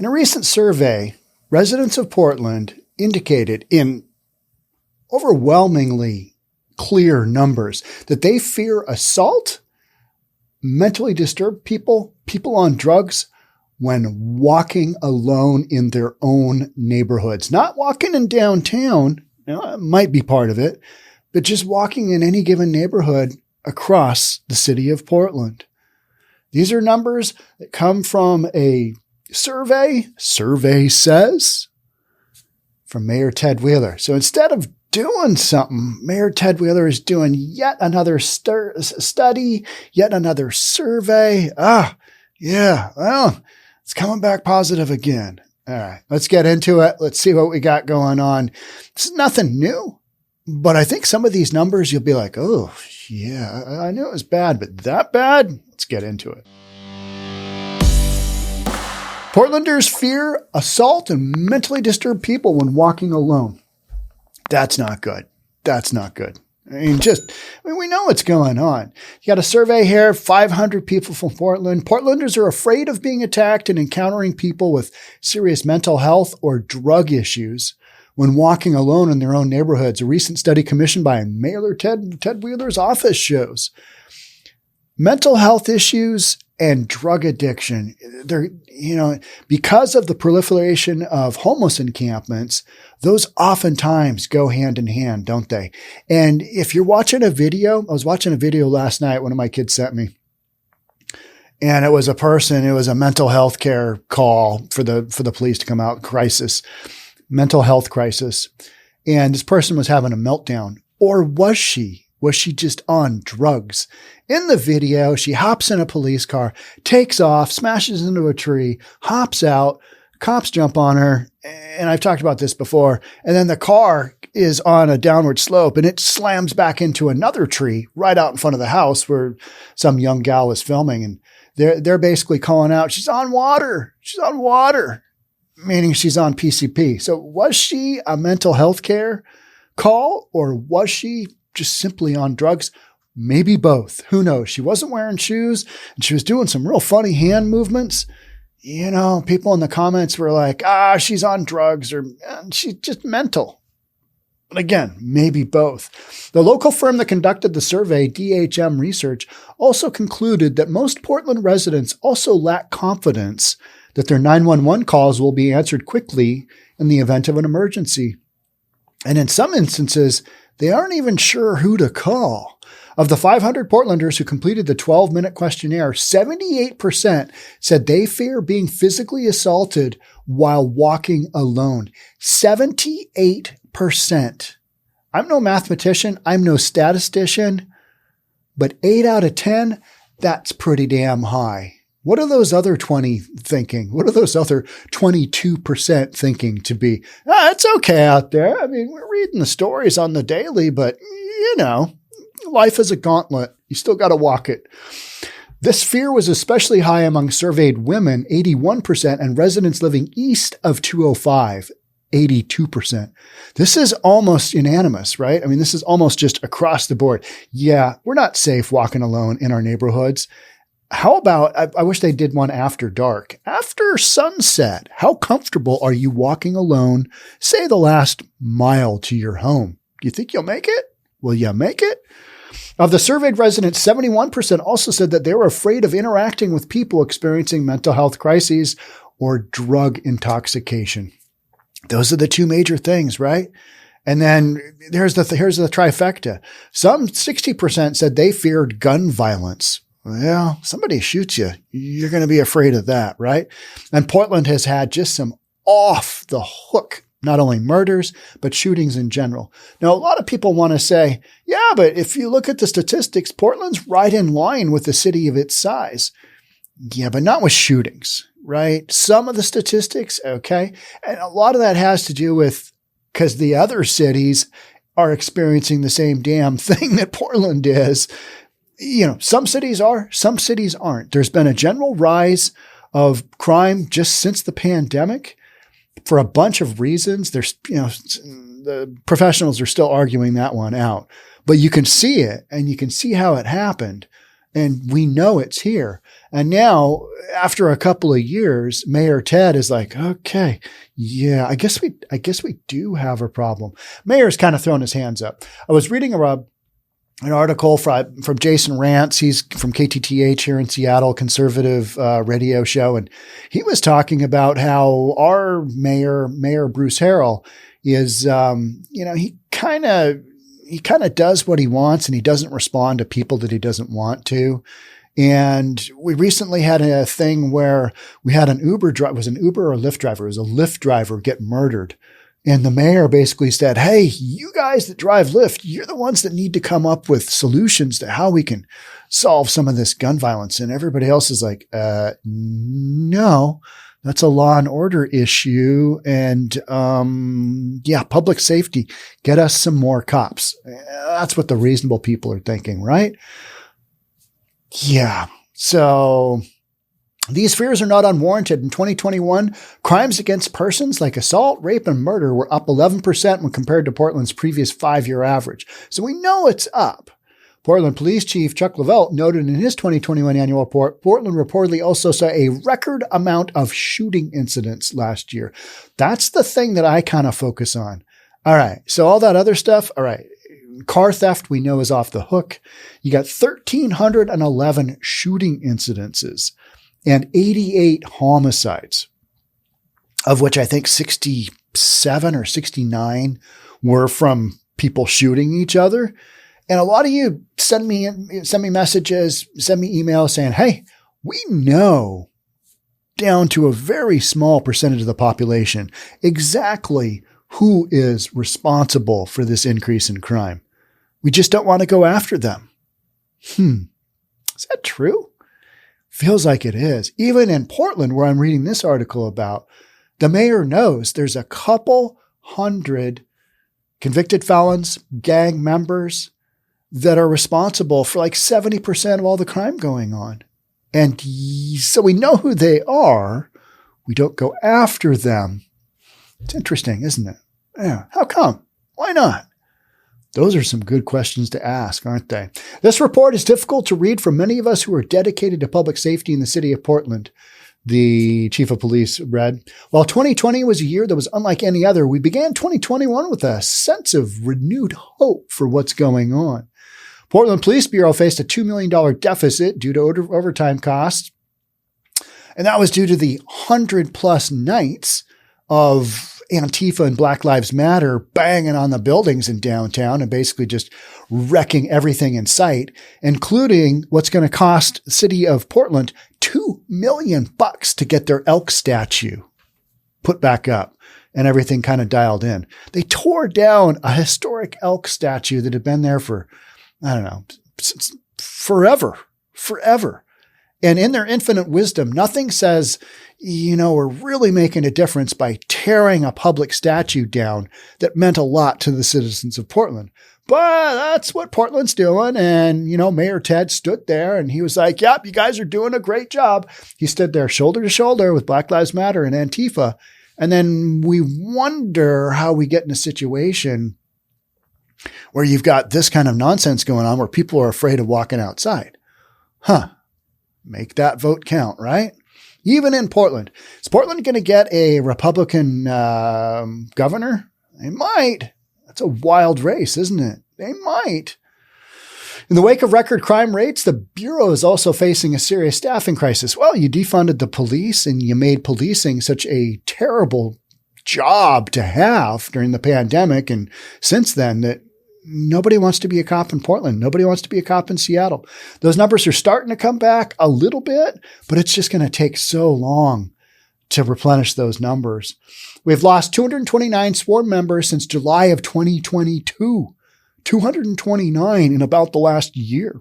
In a recent survey, residents of Portland indicated in overwhelmingly clear numbers that they fear assault, mentally disturbed people, people on drugs when walking alone in their own neighborhoods. Not walking in downtown, it might be part of it, but just walking in any given neighborhood across the city of Portland. These are numbers that come from a survey says, from Mayor Ted Wheeler. So instead of doing something, Mayor Ted Wheeler is doing yet another study, yet another survey. It's coming back positive again. All right, let's get into it. Let's see what we got going on. This is nothing new, but I think some of these numbers you'll be like, oh, yeah, I knew it was bad, but that bad? Let's get into it. Portlanders fear assault and mentally disturbed people when walking alone. That's not good. That's not good. We know what's going on. You got a survey here, 500 people from Portland. Portlanders are afraid of being attacked and encountering people with serious mental health or drug issues when walking alone in their own neighborhoods. A recent study commissioned by Mayor Ted Wheeler's office shows mental health issues and drug addiction. Because of the proliferation of homeless encampments, those oftentimes go hand in hand, don't they? And if you're watching a video, I was watching a video last night, one of my kids sent me, and it was a mental health care call for the police to come out, mental health crisis. And this person was having a meltdown. Or was she? Was she just on drugs? In the video, she hops in a police car, takes off, smashes into a tree, hops out, cops jump on her, and I've talked about this before, and then the car is on a downward slope, and it slams back into another tree right out in front of the house where some young gal is filming, and they're basically calling out, she's on water, meaning she's on PCP. So was she a mental health care call, or was she just simply on drugs? Maybe both. Who knows? She wasn't wearing shoes and she was doing some real funny hand movements. People in the comments were like, she's on drugs or she's just mental. But again, maybe both. The local firm that conducted the survey, DHM Research, also concluded that most Portland residents also lack confidence that their 911 calls will be answered quickly in the event of an emergency. And in some instances, they aren't even sure who to call. Of the 500 Portlanders who completed the 12-minute questionnaire, 78% said they fear being physically assaulted while walking alone. 78%. I'm no mathematician. I'm no statistician. But 8 out of 10, that's pretty damn high. What are those other 20 thinking? What are those other 22% thinking to be? It's okay out there. I mean, we're reading the stories on the daily, but life is a gauntlet. You still got to walk it. This fear was especially high among surveyed women, 81%, and residents living east of 205, 82%. This is almost unanimous, right? I mean, this is almost just across the board. Yeah, we're not safe walking alone in our neighborhoods. How about, I wish they did one after dark. After sunset, how comfortable are you walking alone, say the last mile to your home? Do you think you'll make it? Will you make it? Of the surveyed residents, 71% also said that they were afraid of interacting with people experiencing mental health crises or drug intoxication. Those are the two major things, right? And then here's the trifecta. Some 60% said they feared gun violence. Well, somebody shoots you, you're going to be afraid of that, right? And Portland has had just some off the hook, not only murders, but shootings in general. Now, a lot of people want to say, yeah, but if you look at the statistics, Portland's right in line with the city of its size. Yeah, but not with shootings, right? Some of the statistics, okay. And a lot of that has to do with because the other cities are experiencing the same damn thing that Portland is. Some cities are, some cities aren't. There's been a general rise of crime just since the pandemic for a bunch of reasons. There's, the professionals are still arguing that one out, but you can see it and you can see how it happened. And we know it's here. And now, after a couple of years, Mayor Ted is like, okay, yeah, I guess we do have a problem. Mayor's kind of thrown his hands up. I was reading an article from Jason Rantz. He's from KTTH here in Seattle, conservative radio show. And he was talking about how our Mayor Bruce Harrell is, he kind of does what he wants and he doesn't respond to people that he doesn't want to. And we recently had a thing where we had an Uber driver, was an Uber or Lyft driver? It was a Lyft driver get murdered. And the mayor basically said, hey, you guys that drive Lyft, you're the ones that need to come up with solutions to how we can solve some of this gun violence. And everybody else is like, no, that's a law and order issue. And, public safety, get us some more cops. That's what the reasonable people are thinking, right? Yeah. So these fears are not unwarranted. In 2021, crimes against persons like assault, rape, and murder were up 11% when compared to Portland's previous 5-year average. So we know it's up. Portland Police Chief Chuck Lavelle noted in his 2021 annual report, Portland reportedly also saw a record amount of shooting incidents last year. That's the thing that I kind of focus on. All right. So all that other stuff. All right. Car theft, we know, is off the hook. You got 1,311 shooting incidences and 88 homicides, of which I think 67 or 69 were from people shooting each other. And a lot of you send me messages, send me emails saying, hey, we know down to a very small percentage of the population exactly who is responsible for this increase in crime. We just don't want to go after them. Is that true? Feels like it is. Even in Portland, where I'm reading this article about, the mayor knows there's a couple hundred convicted felons, gang members that are responsible for like 70% of all the crime going on. And so we know who they are. We don't go after them. It's interesting, isn't it? Yeah. How come? Why not? Those are some good questions to ask, aren't they? This report is difficult to read for many of us who are dedicated to public safety in the city of Portland, the chief of police read. While 2020 was a year that was unlike any other, we began 2021 with a sense of renewed hope for what's going on. Portland Police Bureau faced a $2 million deficit due to overtime costs. And that was due to the 100+ nights of Antifa and Black Lives Matter banging on the buildings in downtown and basically just wrecking everything in sight, including what's going to cost the city of Portland $2 million to get their elk statue put back up and everything kind of dialed in. They tore down a historic elk statue that had been there for, I don't know, since forever. And in their infinite wisdom, nothing says, we're really making a difference by tearing a public statue down that meant a lot to the citizens of Portland. But that's what Portland's doing. And, Mayor Ted stood there and he was like, yep, you guys are doing a great job. He stood there shoulder to shoulder with Black Lives Matter and Antifa. And then we wonder how we get in a situation where you've got this kind of nonsense going on where people are afraid of walking outside. Make that vote count, right? Even in Portland. Is Portland going to get a Republican governor? They might. That's a wild race, isn't it? They might. In the wake of record crime rates, the Bureau is also facing a serious staffing crisis. Well, you defunded the police and you made policing such a terrible job to have during the pandemic. And since then, that nobody wants to be a cop in Portland. Nobody wants to be a cop in Seattle. Those numbers are starting to come back a little bit, but it's just going to take so long to replenish those numbers. We've lost 229 sworn members since July of 2022. 229 in about the last year.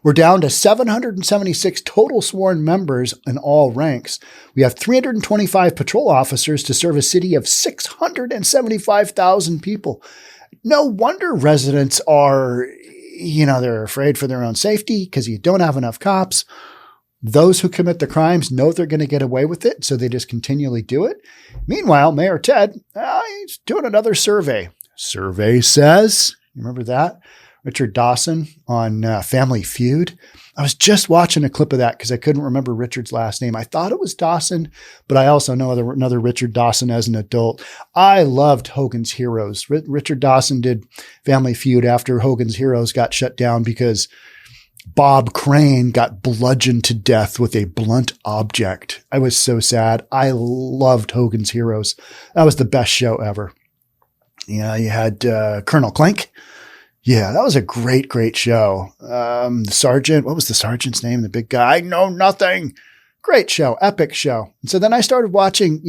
We're down to 776 total sworn members in all ranks. We have 325 patrol officers to serve a city of 675,000 people. No wonder residents are, they're afraid for their own safety because you don't have enough cops. Those who commit the crimes know they're going to get away with it, so they just continually do it. Meanwhile, Mayor Ted, he's doing another survey. Survey says, you remember that? Richard Dawson on Family Feud. I was just watching a clip of that because I couldn't remember Richard's last name. I thought it was Dawson, but I also know another Richard Dawson as an adult. I loved Hogan's Heroes. Richard Dawson did Family Feud after Hogan's Heroes got shut down because Bob Crane got bludgeoned to death with a blunt object. I was so sad. I loved Hogan's Heroes. That was the best show ever. Yeah, you had Colonel Clink. Yeah, that was a great, great show. The sergeant, what was the sergeant's name? The big guy. I know nothing. Great show, epic show. And so then I started watching,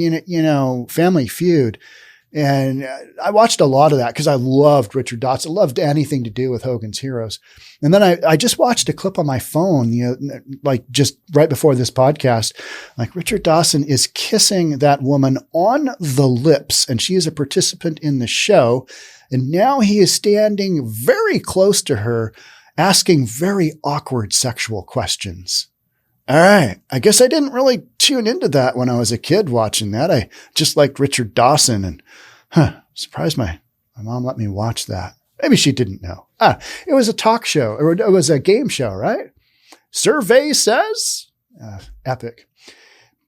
Family Feud, and I watched a lot of that because I loved Richard Dawson. Loved anything to do with Hogan's Heroes. And then I just watched a clip on my phone, like just right before this podcast, like Richard Dawson is kissing that woman on the lips, and she is a participant in the show. And now he is standing very close to her, asking very awkward sexual questions. All right. I guess I didn't really tune into that when I was a kid watching that. I just liked Richard Dawson, and surprised my mom let me watch that. Maybe she didn't know. It was a talk show, or it was a game show, right? Survey says, epic.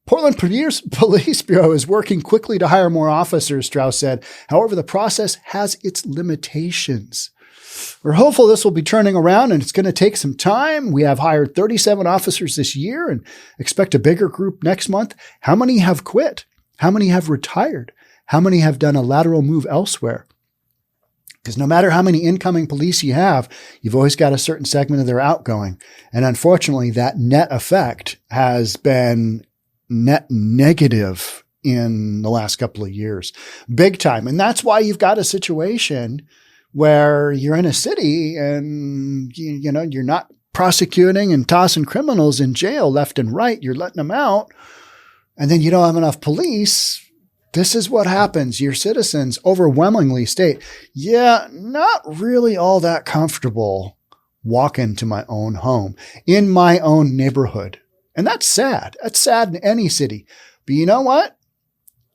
Portland Police Bureau is working quickly to hire more officers, Strauss said. However, the process has its limitations. We're hopeful this will be turning around, and it's going to take some time. We have hired 37 officers this year and expect a bigger group next month. How many have quit? How many have retired? How many have done a lateral move elsewhere? Because no matter how many incoming police you have, you've always got a certain segment of their outgoing. And unfortunately, that net effect has been net negative in the last couple of years, big time. And that's why you've got a situation where you're in a city and, you're not prosecuting and tossing criminals in jail left and right. You're letting them out. And then you don't have enough police. This is what happens. Your citizens overwhelmingly state, yeah, not really all that comfortable walking to my own home in my own neighborhood. And that's sad. That's sad in any city. But you know what?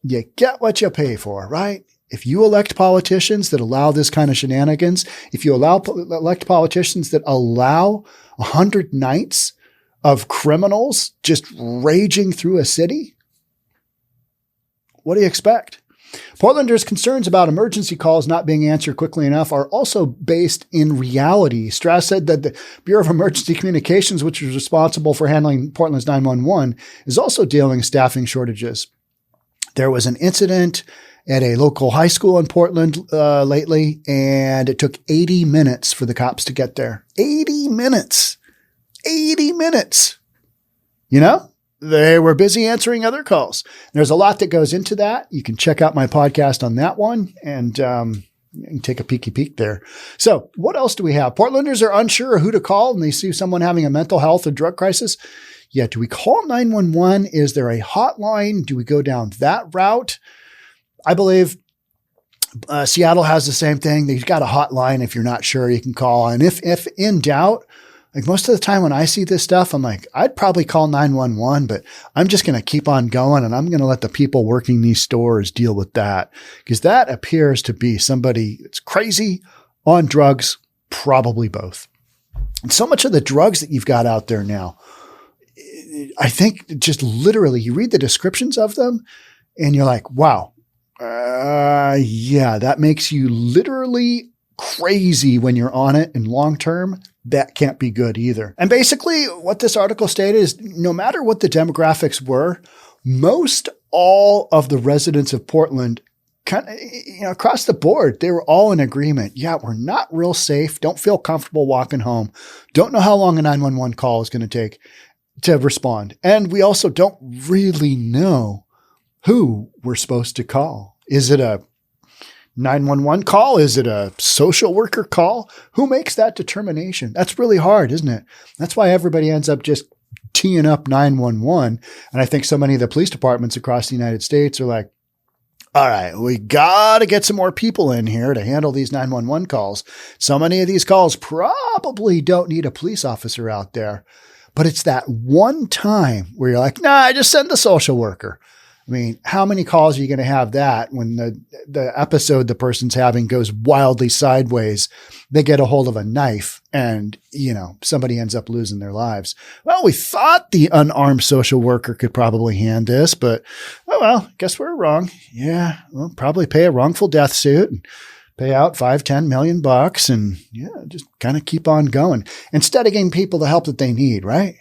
You get what you pay for, right? If you elect politicians that allow this kind of shenanigans, if you elect politicians that allow 100 nights of criminals just raging through a city, what do you expect? Portlanders' concerns about emergency calls not being answered quickly enough are also based in reality. Strauss said that the Bureau of Emergency Communications, which is responsible for handling Portland's 911, is also dealing with staffing shortages. There was an incident at a local high school in Portland lately, and it took 80 minutes for the cops to get there. 80 minutes. 80 minutes. They were busy answering other calls. There's a lot that goes into that. You can check out my podcast on that one and you can take a peeky peek there. So what else do we have? Portlanders are unsure who to call when they see someone having a mental health or drug crisis. Yeah, do we call 911? Is there a hotline? Do we go down that route? I believe Seattle has the same thing. They've got a hotline. If you're not sure, you can call. And if in doubt, like most of the time when I see this stuff, I'm like, I'd probably call 911, but I'm just going to keep on going and I'm going to let the people working these stores deal with that, because that appears to be somebody that's crazy, on drugs, probably both. And so much of the drugs that you've got out there now, I think just literally you read the descriptions of them and you're like, wow, yeah, that makes you literally crazy when you're on it, and long term, that can't be good either. And basically what this article stated is no matter what the demographics were, most all of the residents of Portland kind of, across the board, they were all in agreement. Yeah, we're not real safe. Don't feel comfortable walking home. Don't know how long a 911 call is going to take to respond. And we also don't really know who we're supposed to call. Is it a 911 call? Is it a social worker call? Who makes that determination? That's really hard, isn't it? That's why everybody ends up just teeing up 911. And I think so many of the police departments across the United States are like, all right, we got to get some more people in here to handle these 911 calls. So many of these calls probably don't need a police officer out there. But it's that one time where you're like, nah, I just send the social worker. I mean, how many calls are you going to have that when the episode the person's having goes wildly sideways? They get a hold of a knife and, somebody ends up losing their lives. Well, we thought the unarmed social worker could probably hand this, but, oh, well, guess we're wrong. Yeah, we'll probably pay a wrongful death suit and pay out $5-10 million and just kind of keep on going instead of giving people the help that they need, right?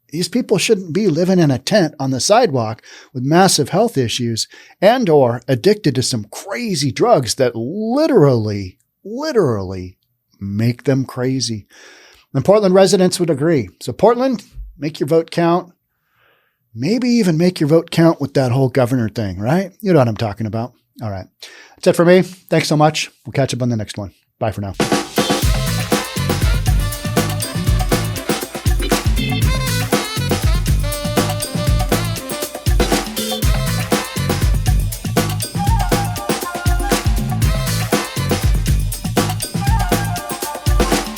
These people shouldn't be living in a tent on the sidewalk with massive health issues and or addicted to some crazy drugs that literally make them crazy. And Portland residents would agree. So Portland, make your vote count. Maybe even make your vote count with that whole governor thing, right? You know what I'm talking about. All right. That's it for me. Thanks so much. We'll catch up on the next one. Bye for now.